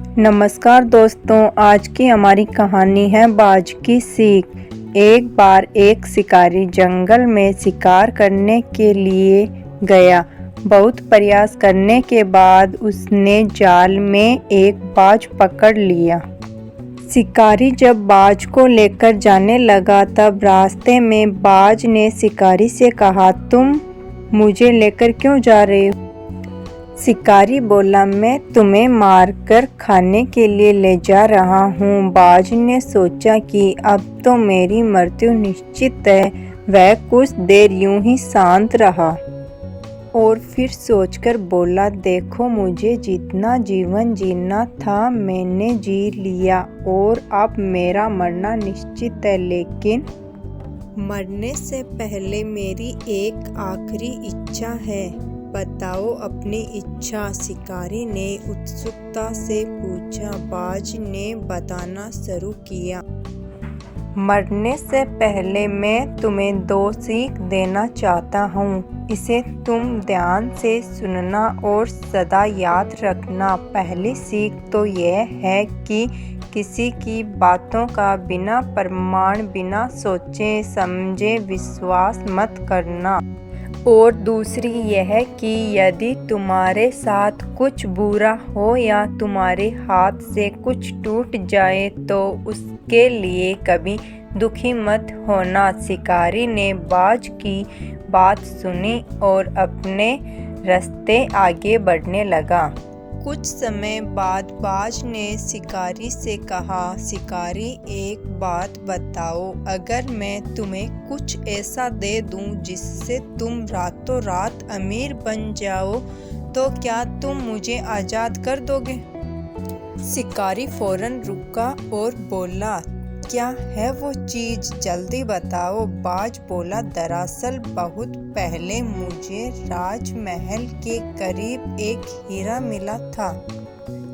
नमस्कार दोस्तों, आज की हमारी कहानी है बाज की सीख। एक बार एक शिकारी जंगल में शिकार करने के लिए गया। बहुत प्रयास करने के बाद उसने जाल में एक बाज पकड़ लिया। शिकारी जब बाज को लेकर जाने लगा तब रास्ते में बाज ने शिकारी से कहा, तुम मुझे लेकर क्यों जा रहे हो? शिकारी बोला, मैं तुम्हें मारकर खाने के लिए ले जा रहा हूँ। बाज ने सोचा कि अब तो मेरी मृत्यु निश्चित है। वह कुछ देर यूं ही शांत रहा और फिर सोचकर बोला, देखो, मुझे जितना जीवन जीना था मैंने जी लिया और अब मेरा मरना निश्चित है, लेकिन मरने से पहले मेरी एक आखिरी इच्छा है। बताओ अपनी इच्छा, शिकारी ने उत्सुकता से पूछा। बाज ने बताना शुरू किया, मरने से पहले मैं तुम्हें 2 सीख देना चाहता हूँ। इसे तुम ध्यान से सुनना और सदा याद रखना। पहली सीख तो यह है कि किसी की बातों का बिना प्रमाण, बिना सोचे समझे विश्वास मत करना। और दूसरी यह कि यदि तुम्हारे साथ कुछ बुरा हो या तुम्हारे हाथ से कुछ टूट जाए तो उसके लिए कभी दुखी मत होना। शिकारी ने बाज की बात सुनी और अपने रास्ते आगे बढ़ने लगा। कुछ समय बाद बाज ने शिकारी से कहा, शिकारी, एक बात बताओ, अगर मैं तुम्हें कुछ ऐसा दे दूं जिससे तुम रातों रात अमीर बन जाओ तो क्या तुम मुझे आज़ाद कर दोगे? शिकारी फौरन रुका और बोला, क्या है वो चीज़, जल्दी बताओ। बाज बोला, दरअसल बहुत पहले मुझे राजमहल के करीब एक हीरा मिला था,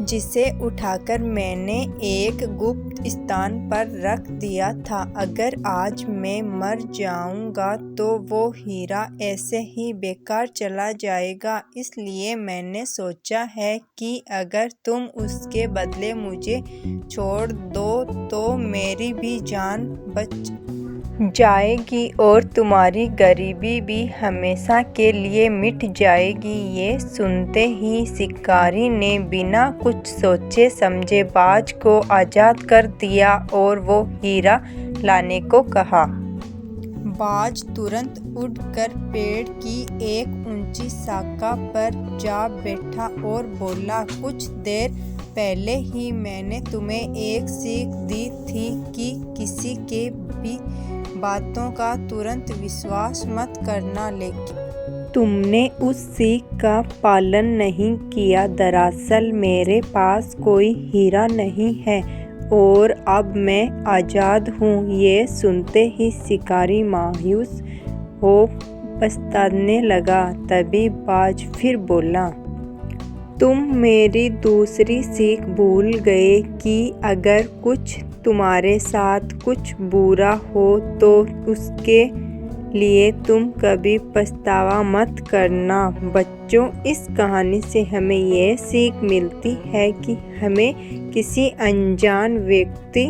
जिसे उठाकर मैंने एक गुप्त स्थान पर रख दिया था। अगर आज मैं मर जाऊंगा तो वो हीरा ऐसे ही बेकार चला जाएगा। इसलिए मैंने सोचा है कि अगर तुम उसके बदले मुझे छोड़ दो तो मेरी भी जान बच जाएगी और तुम्हारी गरीबी भी हमेशा के लिए मिट जाएगी। ये सुनते ही शिकारी ने बिना कुछ सोचे समझे बाज को आज़ाद कर दिया और वो हीरा लाने को कहा। बाज तुरंत उड़कर पेड़ की एक ऊंची शाखा पर जा बैठा और बोला, कुछ देर पहले ही मैंने तुम्हें एक सीख दी थी कि किसी के भी बातों का तुरंत विश्वास मत करना, लेकिन तुमने उस सीख का पालन नहीं किया। दरअसल मेरे पास कोई हीरा नहीं है और अब मैं आज़ाद हूँ। ये सुनते ही शिकारी मायूस हो पछताने लगा। तभी बाज फिर बोला, तुम मेरी दूसरी सीख भूल गए कि अगर कुछ तुम्हारे साथ कुछ बुरा हो तो उसके लिए तुम कभी पछतावा मत करना। बच्चों, इस कहानी से हमें यह सीख मिलती है कि हमें किसी अनजान व्यक्ति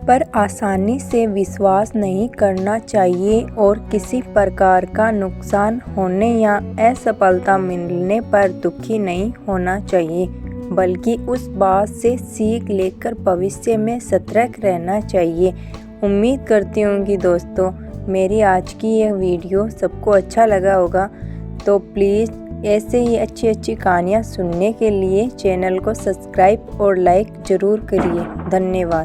पर आसानी से विश्वास नहीं करना चाहिए और किसी प्रकार का नुकसान होने या असफलता मिलने पर दुखी नहीं होना चाहिए, बल्कि उस बात से सीख लेकर भविष्य में सतर्क रहना चाहिए। उम्मीद करती हूँ कि दोस्तों मेरी आज की यह वीडियो सबको अच्छा लगा होगा। तो प्लीज़ ऐसे ही अच्छी कहानियाँ सुनने के लिए चैनल को सब्सक्राइब और लाइक ज़रूर करिए। धन्यवाद।